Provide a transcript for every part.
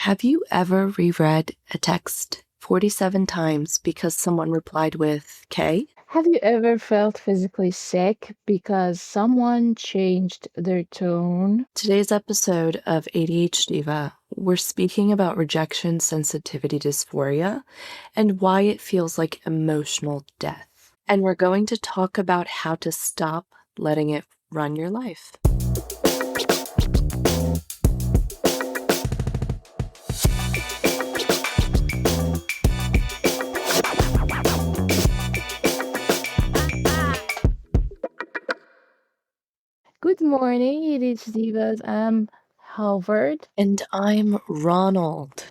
Have you ever reread a text 47 times because someone replied with K? Have you ever felt physically sick because someone changed their tone? Today's episode of ADHDiva, we're speaking about rejection sensitivity dysphoria and why it feels like emotional death. And we're going to talk about how to stop letting it run your life. Good morning, ADHDivas. I'm Halvard. And I'm Ronald.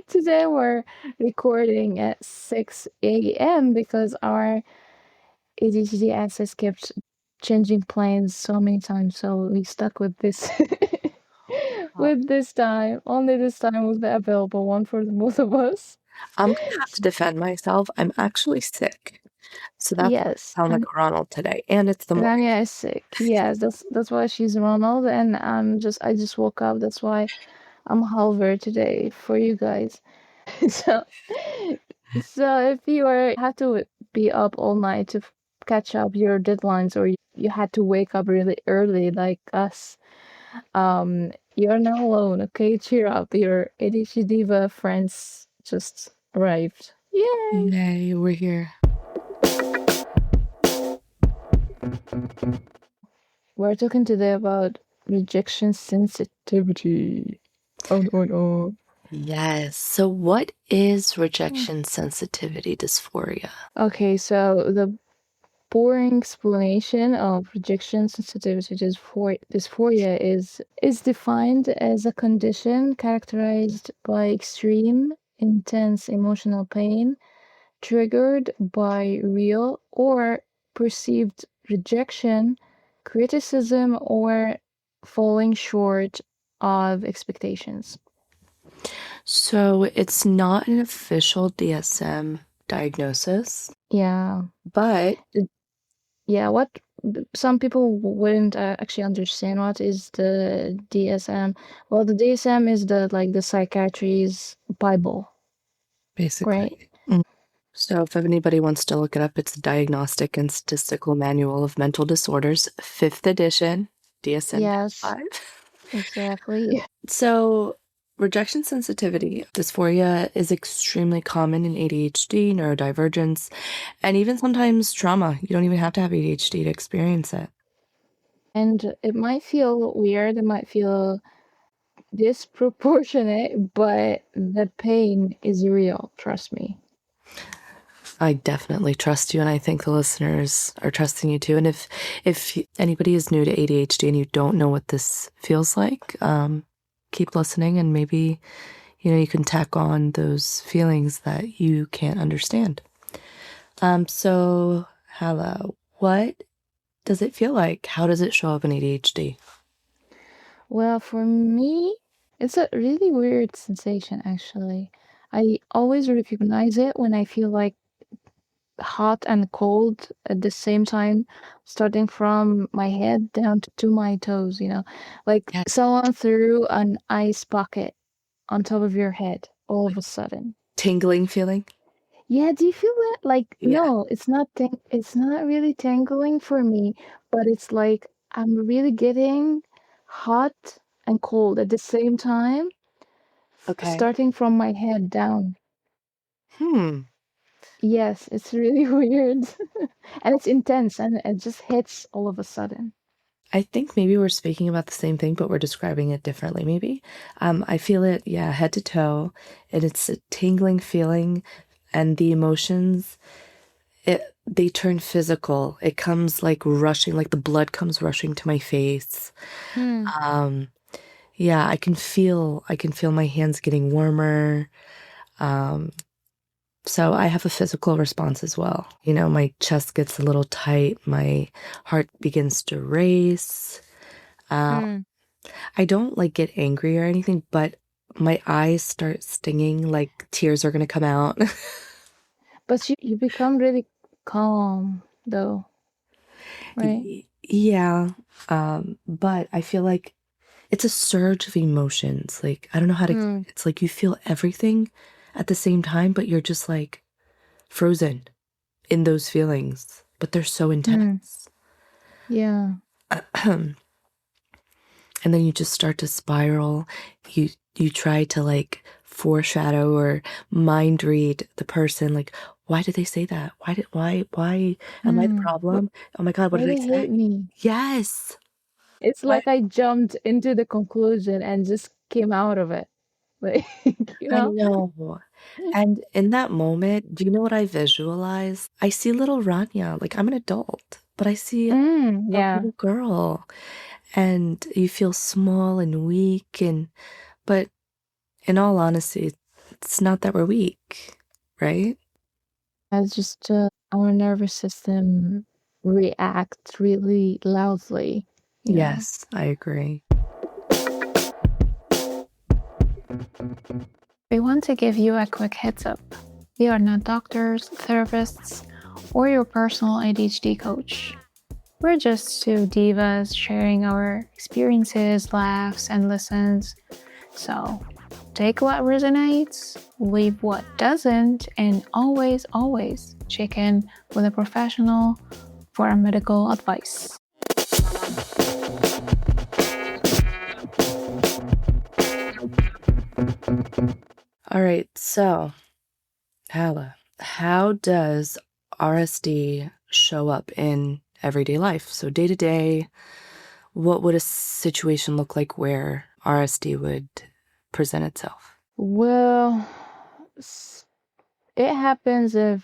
Today we're recording at 6 a.m. because our ADHD access kept changing plans so many times, so we stuck with this with this time. Only this time was the available one for the both of us. I'm going to have to defend myself. I'm actually sick. So that's why I Yes, sound like and a Ronald today. And it's the morning. Rania is sick. Yes, that's why she's Ronald, and I just woke up. That's why I'm Halver today for you guys. so so if you had to be up all night to catch up your deadlines, or you had to wake up really early like us, you're not alone. Okay, cheer up. Your ADHD diva friends just arrived. Yay! Yay, we're here. We're talking today about rejection sensitivity. Oh no. Yes. So, what is rejection sensitivity dysphoria? Okay, so the boring explanation of rejection sensitivity dysphoria is defined as a condition characterized by extreme, intense emotional pain triggered by real or perceived rejection, criticism, or falling short of expectations. So, it's not an official DSM diagnosis, Yeah. but Yeah, what some people wouldn't actually understand what is the DSM. Well, the DSM is the psychiatry's Bible, right? basically. So, if anybody wants to look it up, it's the Diagnostic and Statistical Manual of Mental Disorders, 5th edition, DSM Yes, 5. exactly. So, rejection sensitivity dysphoria is extremely common in ADHD, neurodivergence, and even sometimes trauma. You don't even have to have ADHD to experience it. And it might feel weird, it might feel disproportionate, but the pain is real, trust me. I definitely trust you, and I think the listeners are trusting you too. And if anybody is new to ADHD and you don't know what this feels like, keep listening, and maybe you can tack on those feelings that you can't understand. So Hala, what does it feel like? How does it show up in ADHD? Well, for me, it's a really weird sensation, actually. I always recognize it when I feel like hot and cold at the same time, starting from my head down to my toes, like Yeah, someone threw an ice bucket on top of your head all of a sudden. tingling feeling. Yeah, do you feel that? Like, Yeah. no, it's not really tingling for me, but it's like I'm really getting hot and cold at the same time, Okay. starting from my head down. Hmm. Yes, it's really weird. And it's intense and it just hits all of a sudden. I think maybe we're speaking about the same thing, but we're describing it differently, maybe. I feel it, yeah, head to toe, and it's a tingling feeling, and the emotions, they turn physical. It comes like rushing, like the blood comes rushing to my face. Hmm. Um, yeah, I can feel my hands getting warmer. Um, so I have a physical response as well. My chest gets a little tight, my heart begins to race. Um, Hmm. I don't like get angry or anything, but my eyes start stinging, like tears are gonna come out. But you become really calm though, right? Yeah. But I feel like it's a surge of emotions. Like, I don't know how to explain it. It's like you feel everything at the same time, but you're just like frozen in those feelings, but they're so intense. Yeah. And then you just start to spiral. You try to like foreshadow or mind read the person, like, why did they say that? Why am I the problem? Oh my God, what Why did I they hate say? me? Yes. It's Why? like I jumped into the conclusion and just came out of it. Like, you I know? know. And in that moment, do you know what I visualize? I see little Rania. Like, I'm an adult, but I see a Yeah. little girl, and you feel small and weak, and but in all honesty, it's not that we're weak, right? It's just our nervous system reacts really loudly, you know? Yes, I agree. We want to give you a quick heads up. We are not doctors, therapists, or your personal ADHD coach. We're just two divas sharing our experiences, laughs, and lessons. So take what resonates, leave what doesn't, and always, always check in with a professional for a medical advice. All right, so Hala, how does RSD show up in everyday life? So day to day, what would a situation look like where RSD would present itself? Well, it happens if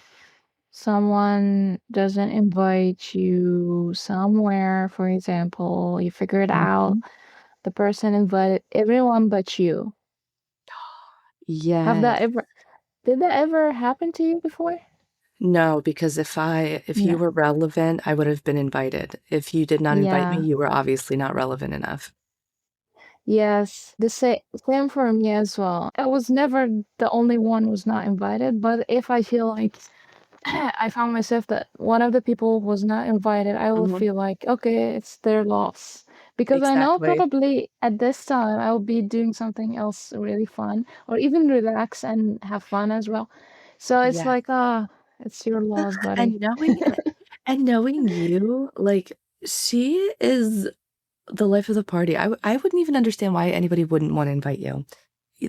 someone doesn't invite you somewhere, for example, you figure it out, Mhm. the person invited everyone but you. Have that Yes. ever Did that ever happen to you before? No, because if you No. were relevant, I would have been invited. If you did not invite me, Yeah. you were obviously not relevant enough. Yes, the same for me as well. I was never the only one who's not invited, but if I feel like I found myself that one of the people was not invited, I will Mhm. feel like, okay, it's their loss. Because I know Exactly. probably at this time I will be doing something else really fun or even relax and have fun as well. So it's Yeah. like, it's your loss, buddy. And knowing you, like, she is the life of the party. I wouldn't even understand why anybody wouldn't want to invite you.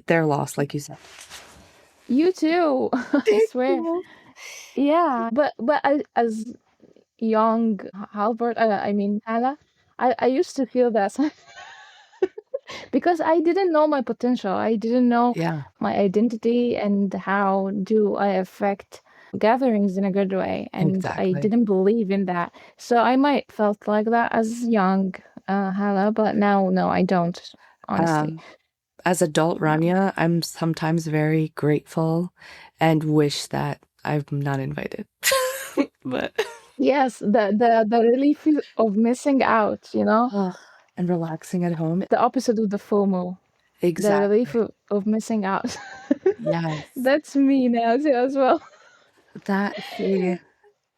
They're lost, like you said. You too, I Thank swear. you. Yeah, but as young Halbert, I mean Hala, I used to feel that because I didn't know my potential. I didn't know Yeah, my identity and how do I affect gatherings in a good way. And I exactly. didn't believe in that. So I might felt like that as young Hala, but now no, I don't, honestly. Um, as adult Yeah. Rania, I'm sometimes very grateful and wish that I'm not invited. But Yes, the relief of missing out, you know? oh, and relaxing at home. The opposite of the FOMO. The relief Exactly. of missing out. Yes. That's me now too as well. See,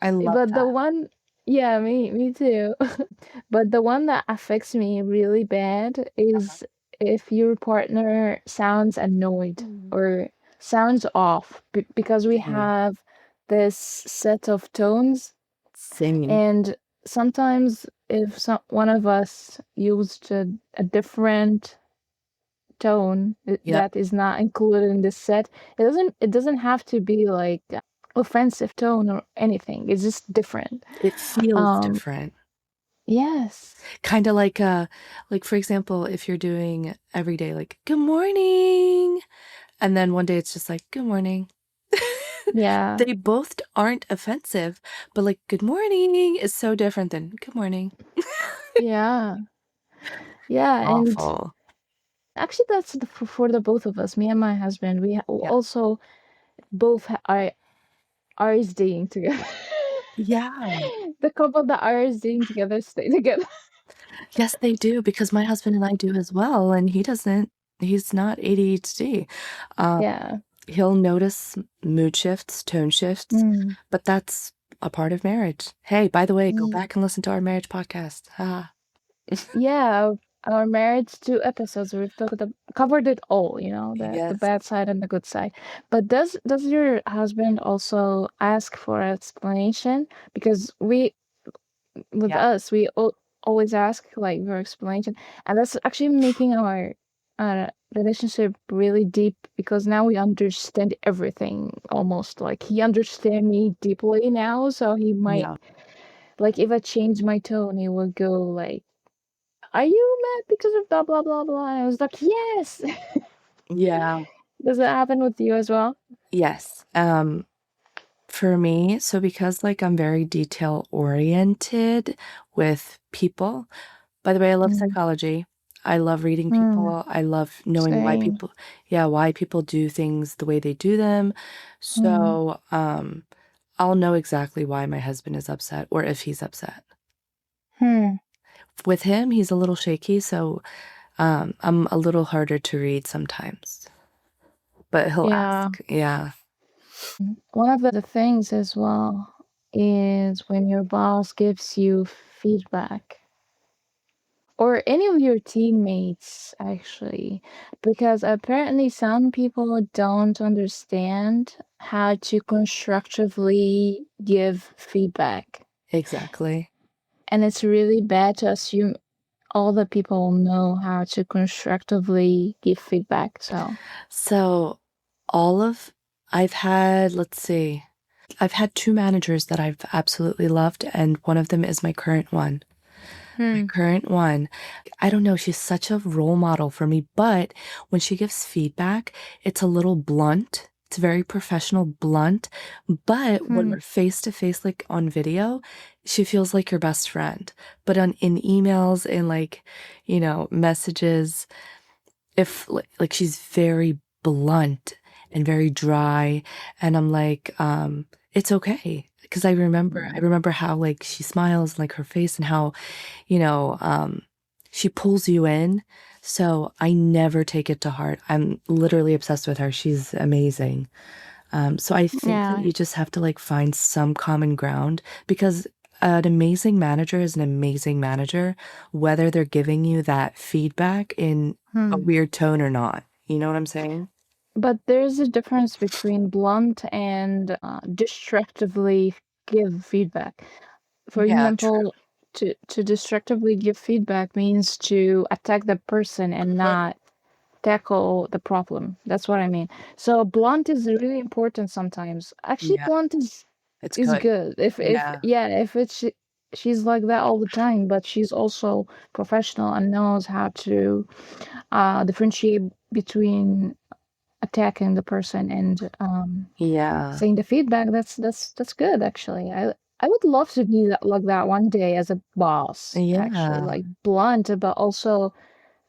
I love But the that. one, yeah, me too. But the one that affects me really bad is if your partner sounds annoyed Mhm. or sounds off because we Same. have this set of tones, Same. and sometimes if one of us used a different tone Yep. that is not included in this set, it doesn't have to be like offensive tone or anything. It's just different. It feels Um, different. yes. Kind of like for example, if you're doing every day, like, good morning. And then one day it's just like, good morning. Yeah. They both aren't offensive, but like, good morning is so different than good morning. Yeah. Yeah. And Awful. actually, that's for the both of us, me and my husband. We Yeah. also both are RSDing together. Yeah. The couple that are RSDing together stay together. Yes, they do, because my husband and I do as well, and he's not ADHD. Um, Yeah. he'll notice mood shifts, tone shifts, Mm. but that's a part of marriage. Hey, by the way, go Mm. back and listen to our marriage podcast. Ah. Yeah. our marriage 2 episodes, we've covered it all, the Yes. bad side and the good side. But does your husband also ask for explanation? Because with Yeah. us, always ask like for explanation, and that's actually making our relationship really deep, because now we understand everything almost. Like he understands me deeply now, so he might, Yeah. like, if I change my tone, he will go like, "Are you mad because of blah blah blah blah?" And I was like, "Yes." Yeah. Does that happen with you as well? Yes. For me, so because like I'm very detail oriented with people. By the way, I love Mm. psychology. I love reading Mm. people. I love knowing why Same. people, yeah, why people do things the way they do them. Mm. So, I'll know exactly why my husband is upset or if he's upset. Hmm. With him, he's a little shaky, so I'm a little harder to read sometimes. But he'll Yeah. ask. Yeah, One of the things as well is when your boss gives you feedback, or any of your teammates, actually, because apparently some people don't understand how to constructively give feedback. exactly. And it's really bad to assume all the people know how to constructively give feedback. So, So, all of I've had, let's see, I've had two managers that I've absolutely loved, and one of them is my current one. My hmm, current one, I don't know, she's such a role model for me, but when she gives feedback, it's a little blunt. It's very professional, blunt. But when hmm, we're face to face, like on video, she feels like your best friend. But on in emails and like, messages, if like she's very blunt and very dry, and I'm like, it's okay. Because I remember how like she smiles, like her face, and how you know, um, she pulls you in. So I never take it to heart. I'm literally obsessed with her. She's amazing. So I think that yeah. you just have to like find some common ground because an amazing manager is an amazing manager, whether they're giving you that feedback in a Hmm. weird tone or not. You know what I'm saying? But there's a difference between blunt and destructively give feedback. For Yeah, true. example, to destructively give feedback means to attack the person and not tackle the problem. That's what I mean. So blunt is really important sometimes. Actually, Yeah, blunt it's is good. good. If Yeah. yeah, if it's she's like that all the time, but she's also professional and knows how to differentiate between attacking the person and Yeah. saying the feedback. That's good, actually. I would love to be like that one day as a boss, actually, Yeah. like blunt but also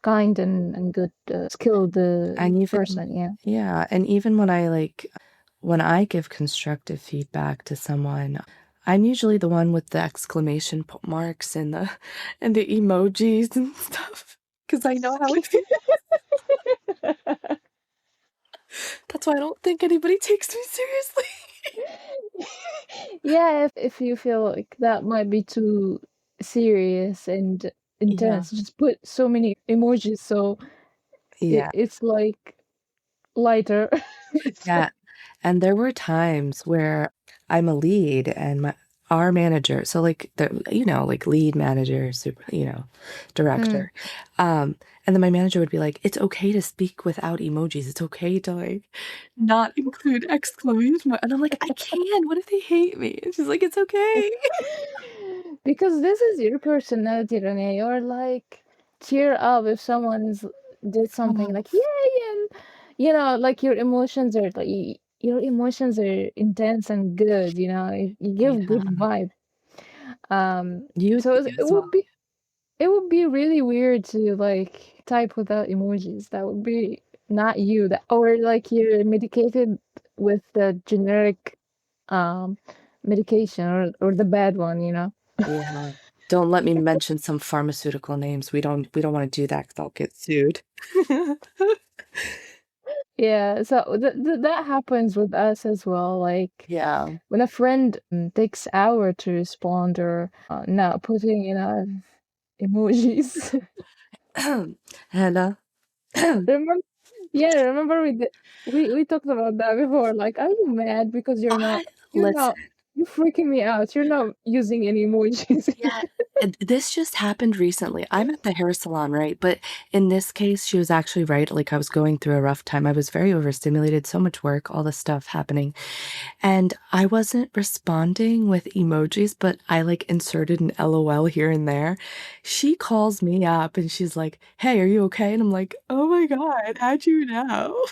kind and good, skilled And even, person. Yeah. yeah, and even when I give constructive feedback to someone, I'm usually the one with the exclamation marks and the and the emojis and stuff because I know how it feels. That's why I don't think anybody takes me seriously. Yeah, if you feel like that might be too serious and Yeah. intense, just put so many emojis, so Yeah. it's like lighter. Yeah. And there were times where I'm a lead and our manager, so like like lead manager, super, Hmm. director. And then my manager would be like, it's okay to speak without emojis. It's okay to like not include exclamation mark. And I'm like, I can. What if they hate me? And she's like, it's okay. Because this is your personality, Renee. You're like cheer up if someone's did something like yay, and like your emotions are like your emotions are intense and good. You give good Yeah. vibe. You So do it as would well. be really weird to like type without emojis. That would be not you. That, or like you're medicated with the generic um medication, or the bad one. Yeah. Don't let me mention some pharmaceutical names. We don't want to do that because I'll get sued. Yeah, so that happens with us as well. Like Yeah. when a friend takes hour to respond, or not putting enough emojis. Hannah. Remember? Yeah, remember we talked about that before. Like, are you mad because I you're listen. not you're freaking me out. You're not using any emojis. Yeah, and this just happened recently. I'm at the hair salon, right? But in this case, she was actually right. Like I was going through a rough time. I was very overstimulated, so much work, all this stuff happening. And I wasn't responding with emojis, but I like inserted an LOL here and there. She calls me up and she's like, "Hey, are you okay?" And I'm like, "Oh my God, how'd you know?"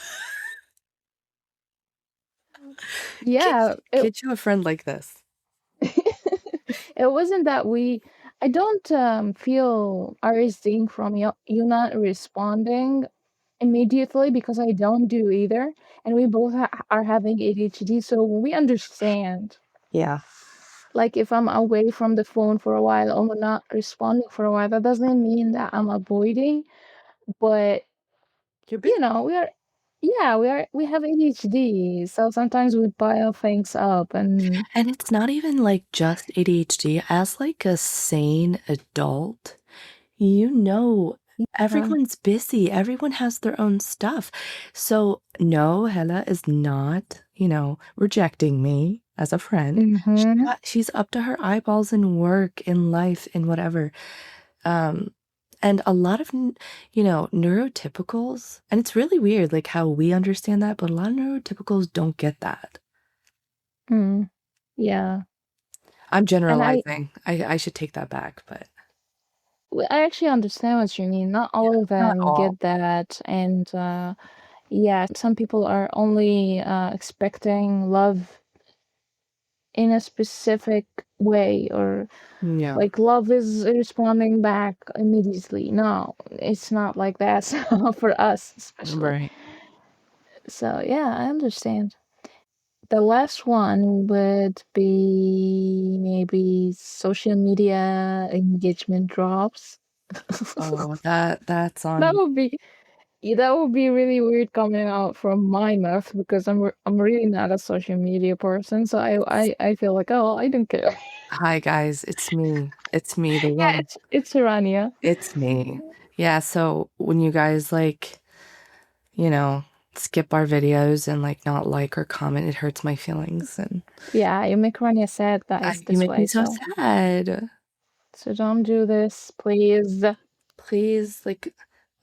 Get, Yeah, get you a friend like this. it wasn't that I don't feel RSDing from you not responding immediately because I don't do either, and we both are having ADHD, so we understand. Yeah. Like if I'm away from the phone for a while or not responding for a while, that doesn't mean that I'm avoiding, but You're busy. we are, yeah, we have ADHD, so sometimes we pile things up and And it's not even like just ADHD. As like a sane adult, you know, uh, everyone's busy. Everyone has their own stuff. So no, Hella is not, rejecting me as a friend. mm-hmm, She's up to her eyeballs in work, in life, in whatever. Um, and a lot of, neurotypicals, and it's really weird, like how we understand that, but a lot of neurotypicals don't get that. mm, yeah. I'm And generalizing. I should take that back, but I actually understand what you mean. Not yeah, all of not them all. get that, and yeah, some people are only expecting love in a specific way, or Yeah, like love is responding back immediately. No, it's not like that for us, especially. right. So yeah, I understand. The last one would be maybe social media engagement drops. Oh, that's That on. would be that would be really weird coming out from my mouth because I'm really not a social media person. So I feel like, oh, I don't care. Hi guys, it's me. It's me, the Yeah, one. it's Rania. It's me. Yeah, so when you guys like, you know, skip our videos and like not like or comment, it hurts my feelings and Yeah, you make Rania sad, guys, you this make me way. so So sad. don't do this, please. Please, like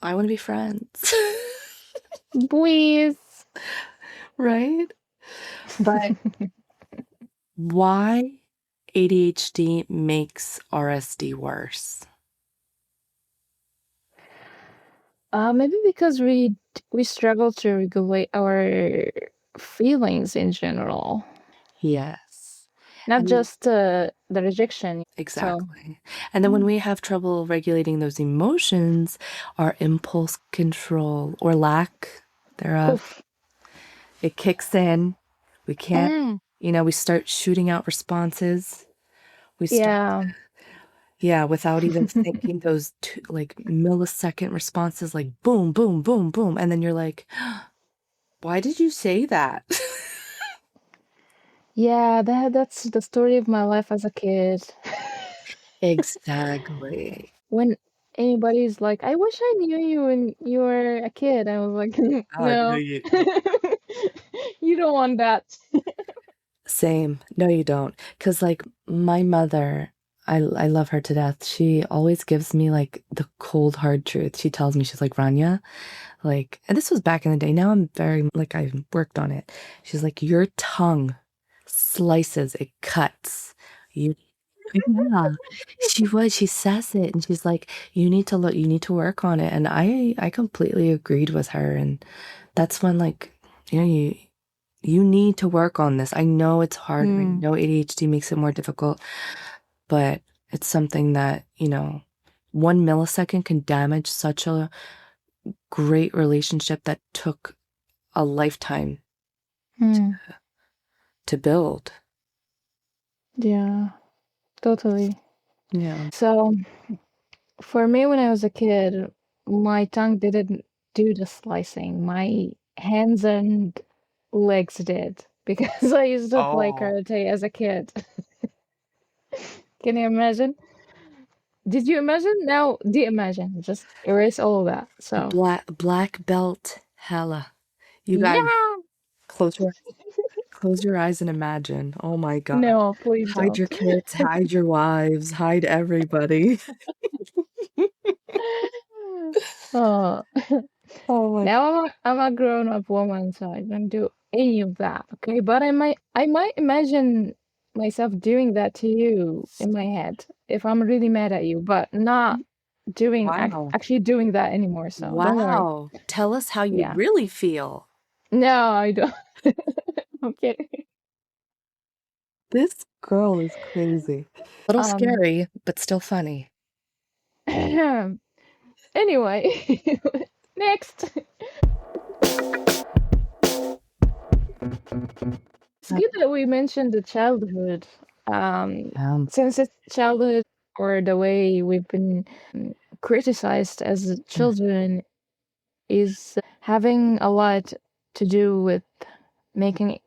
I want to be friends. Please. Right? But why ADHD makes RSD worse? Maybe because we struggle to regulate our feelings in general, Yes. not And just the rejection. So, exactly. And then when we have trouble regulating those emotions, our impulse control or lack thereof, oof. it kicks in. We can't, Mm, we start shooting out responses. We start, yeah. yeah, without even thinking those like millisecond responses, like boom, boom, boom, boom. And then you're like, why did you say that? Yeah, that's the story of my life as a kid. Exactly. When anybody's like, I wish I knew you when you were a kid, I was like, Oh, no, no. You don't want that. same. No, you don't. Because, like, my mother, I love her to death. She always gives me, like, the cold, hard truth. She tells me, she's like, Rania, like, and this was back in the day. Now I'm very, like, I've worked on it. She's like, your tongue slices, it cuts. You, yeah, she says it. And she's like, you need to work on it. And I completely agreed with her. And that's when, like, you need to work on this. I know it's hard. I Mm, know ADHD makes it more difficult, but it's something that, 1 millisecond can damage such a great relationship that took a lifetime mm, to build. yeah, totally. Yeah. So for me, when I was a kid, my tongue didn't do the slicing. My hands and legs did because I used to play Oh. karate as a kid. Can you imagine? Did you imagine? Now de-imagine. Just erase all of that. So Black belt Hala. You guys yeah. close your close your eyes and imagine. Oh my God. No, please Hide don't. your kids, hide your wives, hide everybody. Oh, Oh my. now I'm a grown-up woman, so I don't do any of that. Okay, but I might imagine myself doing that to you in my head if I'm really mad at you, but not Wow. actually doing that anymore. So don't worry. Wow. Tell us how you Yeah. really feel. No, I don't. I'm kidding. This girl is crazy. Little Um. scary, but still funny. Anyway, next. It's good that we mentioned the childhood. Um, Um, since it's childhood or the way we've been criticized as mm, children is having a lot to do with making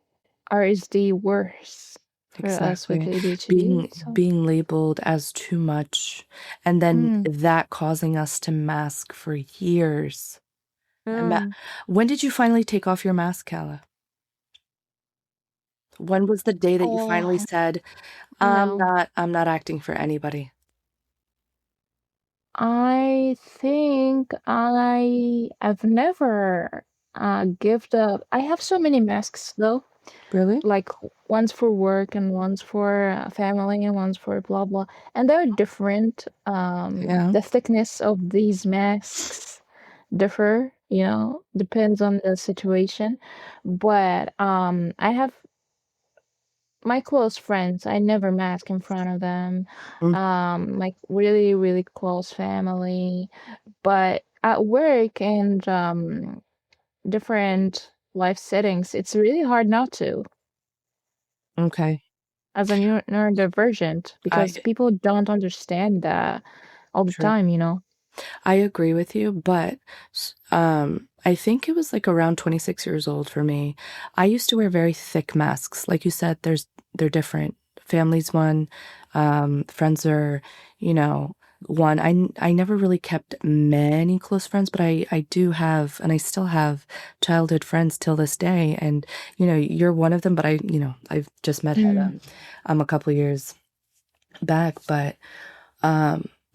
RSD worse for us with exactly. ADHD. Being labeled as too much and then Mm, that causing us to mask for years. And yeah. when did you finally take off your mask, Kala? When was the day that you finally Oh said, no, I'm not acting for anybody? I think I've never given up. I have so many masks though. Really? Like one's for work and one's for family and one's for blah blah, and they're different. Yeah. The thickness of these masks differ, depends on the situation. But I have my close friends, I never mask in front of them. Mm, Like really really close family, but at work and different life settings, it's really hard not to, okay. as a neurodivergent, I because people don't understand that all the true. time. I agree with you, but I think it was like around 26 years old for me. I used to wear very thick masks. Like you said, they're different. Families one, friends are, you know, one. I never really kept many close friends, but I do have, and I still have childhood friends till this day. And you're one of them, but I've just met Hella Mm, a couple years back, but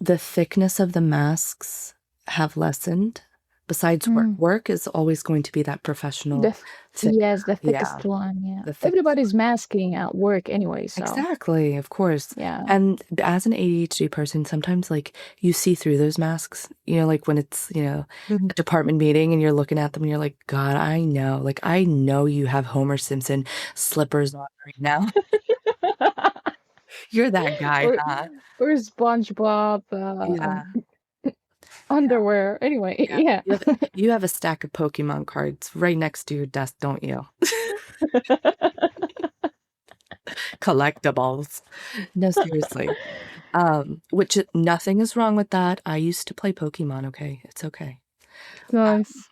the thickness of the masks have lessened. Besides work, mm. work is always going to be that The professional, thick. yes, the Yeah, thickest one. Yeah, the thickest everybody's one. masking at work anyway. So Exactly, of course. yeah. And as an ADHD person, sometimes like you see through those masks, like when it's, Mhm. a department meeting and you're looking at them and you're like, God, I know you have Homer Simpson slippers on right now. You're that guy, or huh? or SpongeBob Yeah. Yeah. underwear. Anyway, Yeah. yeah. You have a stack of Pokemon cards right next to your desk, don't you? Collectibles. No, seriously. Nothing is wrong with that. I used to play Pokemon, okay? It's okay. Nice.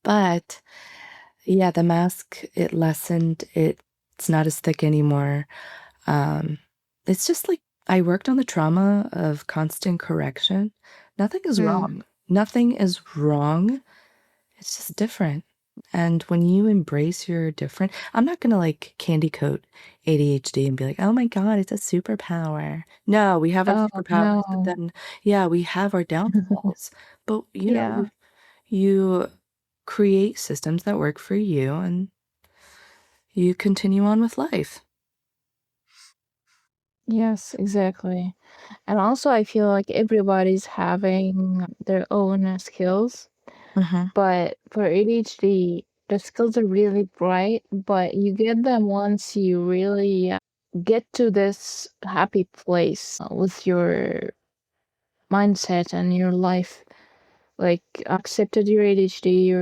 But yeah, the mask, it lessened. It's not as thick anymore. Um, it's just like I worked on the trauma of constant correction. Nothing is Mm. wrong. Nothing is wrong. It's just different. And when you embrace your different, I'm not gonna like candy coat ADHD and be like, oh my God, it's a superpower. No, we have our Oh superpowers, but no. then, yeah, we have our downfalls. But, Yeah. you create systems that work for you and you continue on with life. Yes, exactly. And also, I feel like everybody's having their own skills. Hmm. But for ADHD, the skills are really bright, but you get them once you really get to this happy place with your mindset and your life. Like, accepted your ADHD, you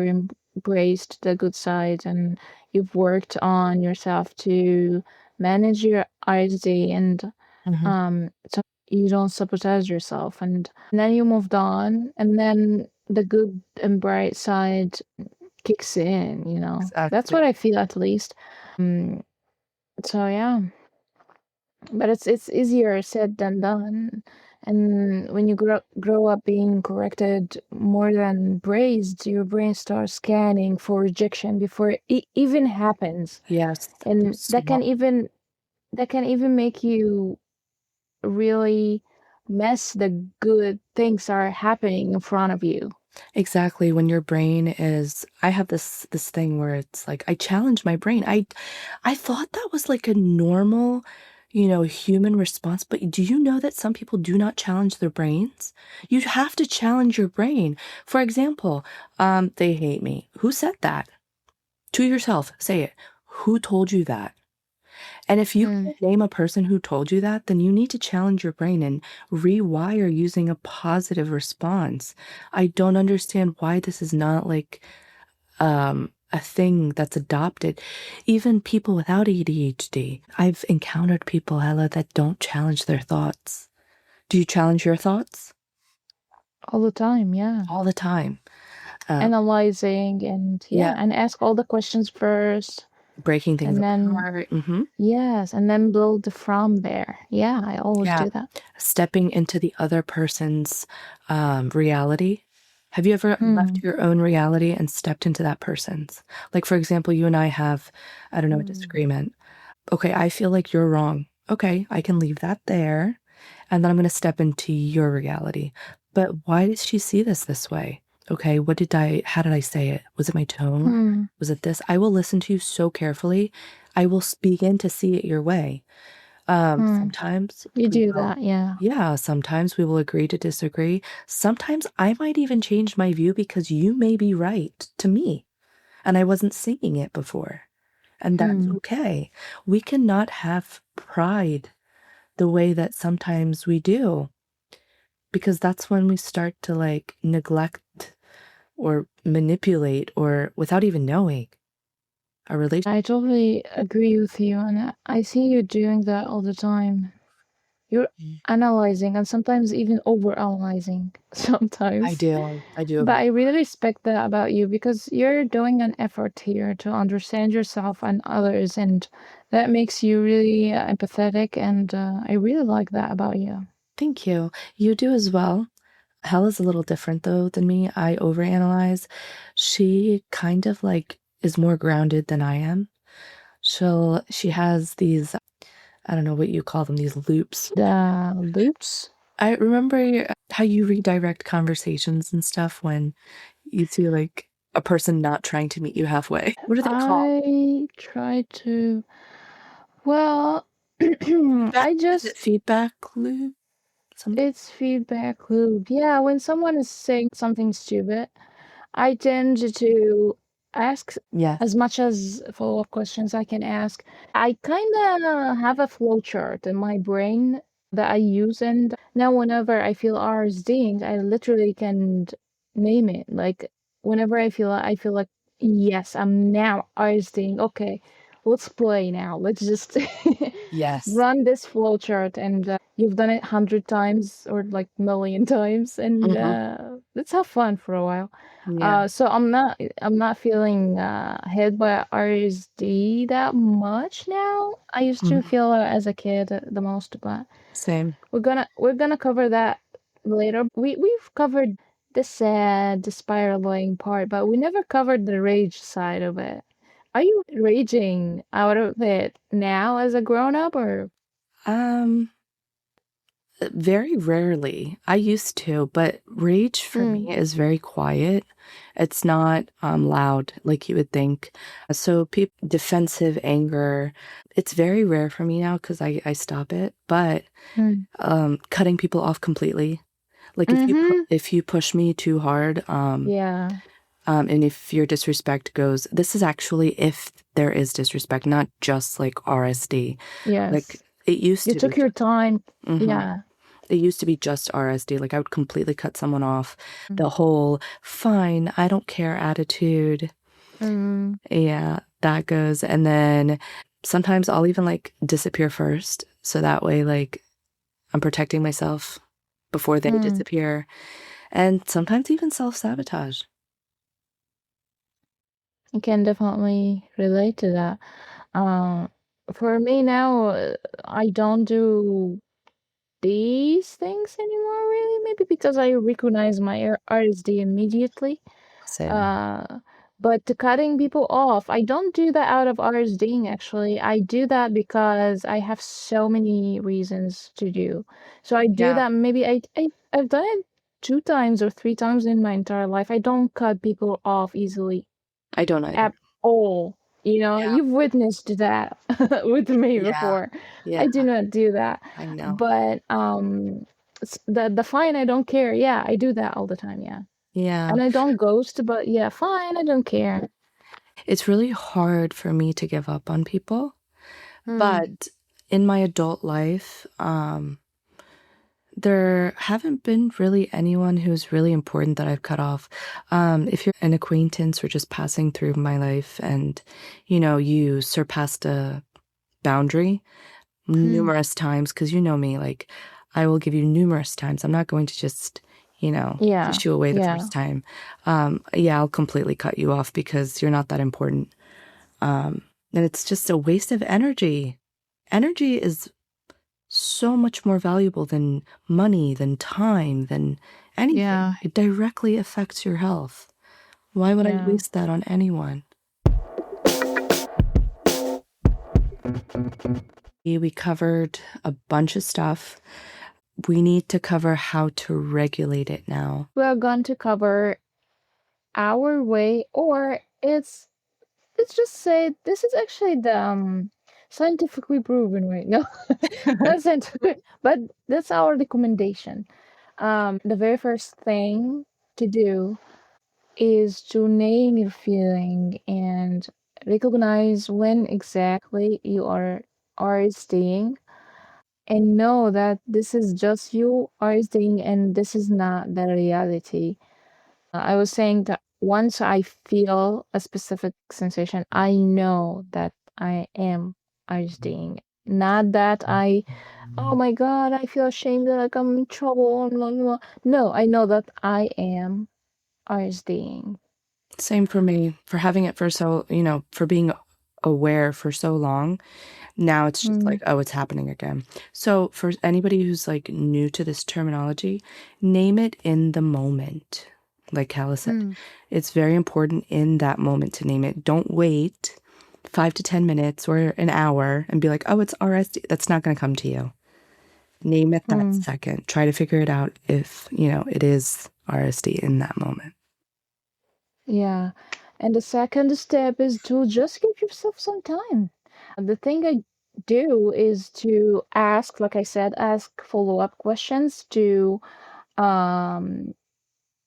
embraced the good side, and you've worked on yourself to manage your RSD, and Hmm. so you don't sabotage yourself, and then you moved on, and then the good and bright side kicks in. That's what Exactly. I feel, at least. So yeah. but it's easier said than done. And when you grow up being corrected more than praised, your brain starts scanning for rejection before it even happens. Yes, And there's small. that can even make you really miss the good things are happening in front of you. Exactly. When your brain is, I have this thing where it's like I challenge my brain. I thought that was like a normal, human response, but do you know that some people do not challenge their brains? You have to challenge your brain. For example, they hate me. Who said that? To yourself, say it. Who told you that? And if you Mm. can't name a person who told you that, then you need to challenge your brain and rewire using a positive response. I don't understand why this is not like a thing that's adopted. Even people without ADHD. I've encountered people, Ella, that don't challenge their thoughts. Do you challenge your thoughts? All the time, yeah. All the time. Uh, Analyzing and yeah, yeah, and ask all the questions first, breaking things and then apart. yes, and then build from there. Yeah, I always Yeah. do that. Stepping into the other person's reality. Have you ever Hmm. left your own reality and stepped into that person's? Like, for example, you and I have, I don't know, a Hmm. disagreement. Okay, I feel like you're wrong. Okay, I can leave that there. And then I'm going to step into your reality. But why does she see this way? Okay, how did I say it? Was it my tone? Hmm. Was it this? I will listen to you so carefully. I will begin to see it your way. Hmm. Sometimes You we do will, that, yeah. yeah, sometimes we will agree to disagree. Sometimes I might even change my view because you may be right to me and I wasn't seeing it before. And that's Hmm. okay. We cannot have pride the way that sometimes we do because that's when we start to like neglect or manipulate or without even knowing a relationship. I totally agree with you, and I see you doing that all the time. You're analyzing and sometimes even over analyzing I sometimes. do. I But do. I really respect that about you because you're doing an effort here to understand yourself and others, and that makes you really empathetic. And I really like that about you. Thank you. You do as well. Hella's a little different though than me. I overanalyze. She kind of like is more grounded than I am. She has these, I don't know what you call them, these loops. The loops. I remember how you redirect conversations and stuff when you see like a person not trying to meet you halfway. What are they called? I try to. Well, Feedback? I Is it just feedback loop? Something? it's feedback loop. Yeah, when someone is saying something stupid, I tend to ask Yes. as much as follow-up questions I can ask. I kind of have a flow chart in my brain that I use, and now whenever I feel RSDing, I literally can name it. Like whenever I feel like yes, I'm now RSDing. Okay, let's play now. Let's just Yes. run this flow chart, and you've done it 100 times or like million times, and Hmm. let's have fun for a while. Yeah. So I'm not feeling hit by RSD that much now. I used to Hmm. feel as a kid the most, but Same. we're gonna cover that later. We've covered the sad, the spiraling part, but we never covered the rage side of it. Are you raging out of it now as a grown up, or Um, Very rarely. I used to, but rage for mm, me is very quiet. It's not loud like you would think. So people defensive anger, it's very rare for me now because I stop it. But mm, cutting people off completely. Like mm-hmm, if you push me too hard, yeah, and if your disrespect goes, this is actually if there is disrespect, not just like RSD. Like yes, it used you to be took your time, just. yeah. It used to be just RSD. Like I would completely cut someone off. Mm. The whole fine, I don't care attitude. Mm. Yeah, that goes. And then sometimes I'll even like disappear first. So that way, like I'm protecting myself before they Mm. disappear. And sometimes even self-sabotage. I can definitely relate to that. Um, For me now, I don't do these things anymore, really. Maybe because I recognize my RSD immediately. Same. Uh, but to cutting people off, I don't do that out of RSDing actually. I do that because I have so many reasons to do. So I do Yeah, that maybe I've done it 2 times or 3 times in my entire life. I don't cut people off easily I don't either. at all. Yeah, You've witnessed that with me yeah, before. yeah, I do not do that. I know. But the fine, I don't care. Yeah, I do that all the time. Yeah. Yeah, And I don't ghost, but yeah, fine, I don't care. it's really hard for me to give up on people, Mm. but in my adult life, there haven't been really anyone who's really important that I've cut off. If you're an acquaintance or just passing through my life and, you surpassed a boundary Mm. numerous times, because you know me, like I will give you numerous times. I'm not going to just, Yeah, push you away the yeah, first time. Yeah, I'll completely cut you off because you're not that important. And it's just a waste of energy. Energy is so much more valuable than money, than time, than anything. yeah, It directly affects your health. Why would I yeah. waste that on anyone? We covered a bunch of stuff. We need to cover how to regulate it now. We are going to cover our way, or let's just say this is actually the scientifically proven way. No, not scientific, but that's our recommendation. The very first thing to do is to name your feeling and recognize when exactly you are staying, and know that this is just you are staying and this is not the reality. I was saying that once I feel a specific sensation, I know that I am RSDing. Not that oh my god, I feel ashamed that like I'm in trouble. Blah, blah, blah. No, I know that I am RSDing. Same for me, for having it for so, for being aware for so long. Now it's just Mm, like, oh, it's happening again. So, for anybody who's like new to this terminology, name it in the moment. Like Hala said, mm, it's very important in that moment to name it. Don't wait 5 to 10 minutes or an hour and be like, oh, it's RSD. That's not going to come to you. Name it that mm. second. Try to figure it out if, it is RSD in that moment. Yeah. And the second step is to just give yourself some time. The thing I do is to ask, like I said, ask follow-up questions to um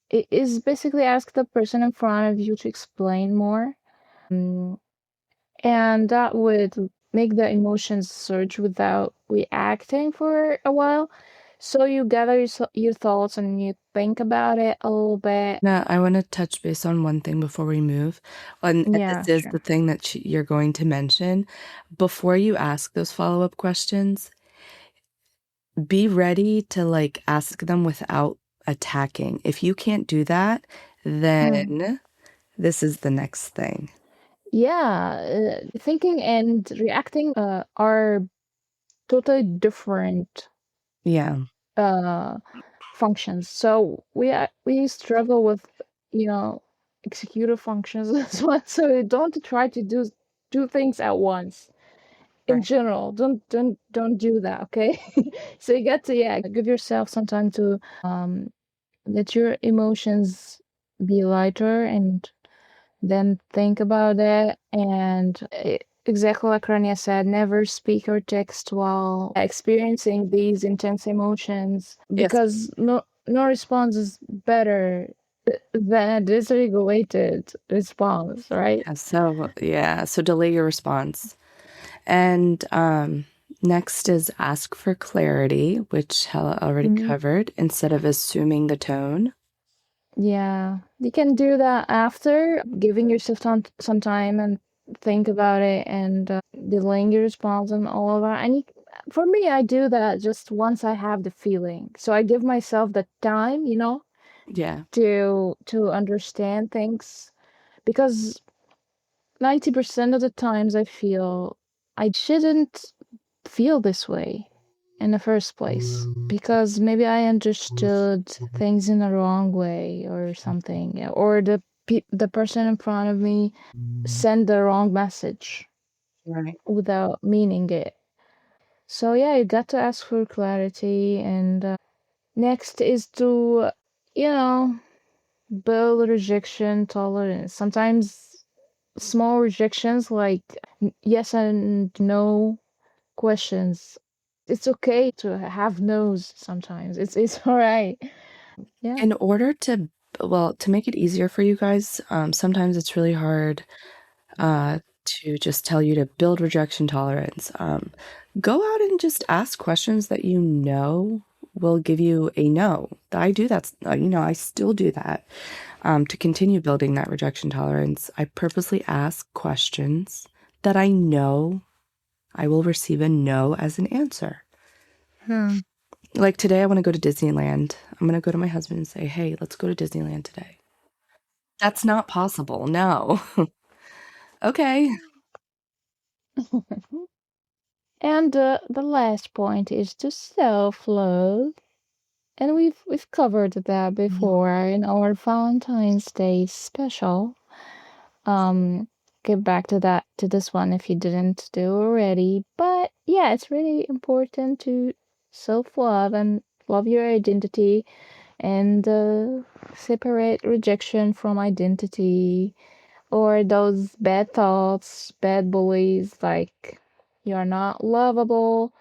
it is basically ask the person in front of you to explain more. And that would make the emotions surge without reacting for a while. So you gather your thoughts and you think about it a little bit. Now, I want to touch base on one thing before we move. And Yeah, this is sure. the thing that you're going to mention. Before you ask those follow-up questions, be ready to like ask them without attacking. If you can't do that, Mm. then this is the next thing. Yeah, thinking and reacting are totally different Yeah, uh, functions. So we struggle with you know executive functions as well. So you don't try to do things at once. In right. general, don't do that. Okay. So you got to give yourself some time to let your emotions be lighter and then think about it. And exactly like Rania said, never speak or text while experiencing these intense emotions, Yes. because no response is better than a dysregulated response, right? Yeah, so delay your response. And next is ask for clarity, which Hella already Mhm. covered, instead of assuming the tone. Yeah, you can do that after giving yourself some time and think about it, and delaying your response and all of that. And for me, I do that just once I have the feeling. So I give myself the time, Yeah. to understand things, because 90% of the times I feel. I shouldn't feel this way in the first place because maybe I understood things in the wrong way or something, or the person in front of me sent the wrong message Right. without meaning it. So yeah, you got to ask for clarity, and next is to, you know, build rejection tolerance. Sometimes small rejections like yes and no questions. It's okay to have no's sometimes. It's all right. Yeah. In order to, well, to make it easier for you guys, sometimes it's really hard to just tell you to build rejection tolerance. Go out and just ask questions that you know will give you a no. I do that, I still do that. To continue building that rejection tolerance, I purposely ask questions that I know I will receive a no as an answer. Hmm. Like today, I want to go to Disneyland. I'm going to go to my husband and say, hey, let's go to Disneyland today. That's not possible. No. Okay. And the last point is to self-love. And we've covered that before in our Valentine's Day special. Um, get back to that to this one if you didn't do already. But yeah, it's really important to self-love and love your identity and separate rejection from identity or those bad thoughts, bad bullies like you're not lovable,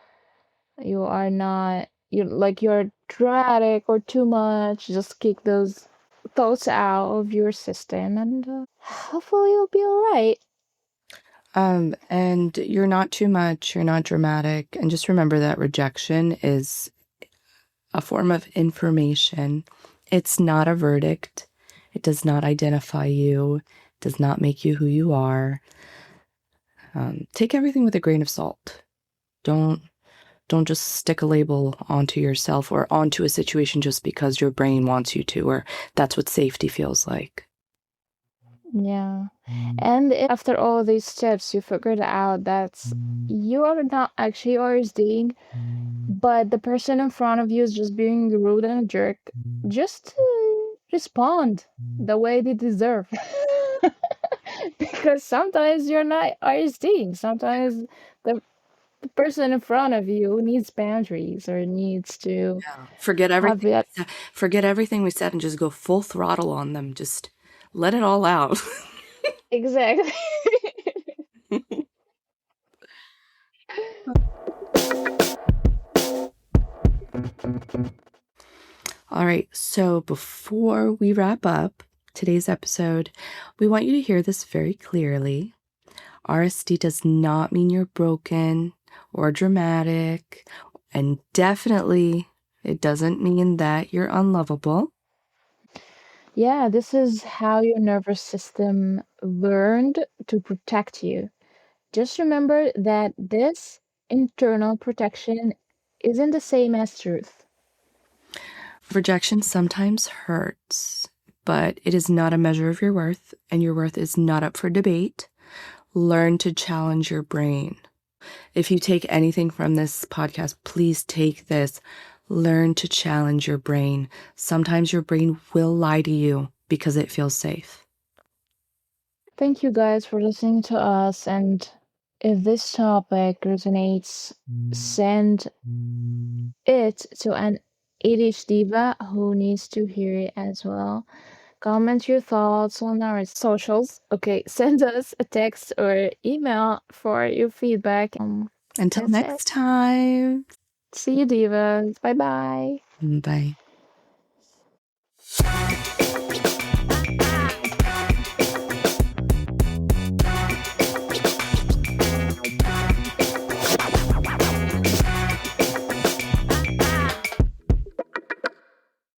you are not, you're dramatic or too much. Just kick those thoughts out of your system, and hopefully you'll be all right. And you're not too much, you're not dramatic. And just remember that rejection is a form of information. It's not a verdict. It does not identify you, it does not make you who you are. Take everything with a grain of salt. Don't don't just stick a label onto yourself or onto a situation just because your brain wants you to, or that's what safety feels like. Yeah. And if after all these steps you figured out that you are not actually RSD, but the person in front of you is just being rude and a jerk, just respond the way they deserve. Because sometimes you're not RSD. Sometimes the person in front of you needs boundaries or needs to Yeah. have that. Forget everything we said and just go full throttle on them. Just let it all out. Exactly. All right, so before we wrap up today's episode, we want you to hear this very clearly. RSD does not mean you're broken or dramatic, and definitely it doesn't mean that you're unlovable. Yeah, this is how your nervous system learned to protect you. Just remember that this internal protection isn't the same as truth. Rejection sometimes hurts, but it is not a measure of your worth, and your worth is not up for debate. Learn to challenge your brain. If you take anything from this podcast, please take this. Learn to challenge your brain. Sometimes your brain will lie to you because it feels safe. Thank you guys for listening to us. And if this topic resonates, send it to an ADHDiva who needs to hear it as well. Comment your thoughts on our socials. Okay, send us a text or email for your feedback. Until That's it. next time. See you, divas. Bye bye. Bye.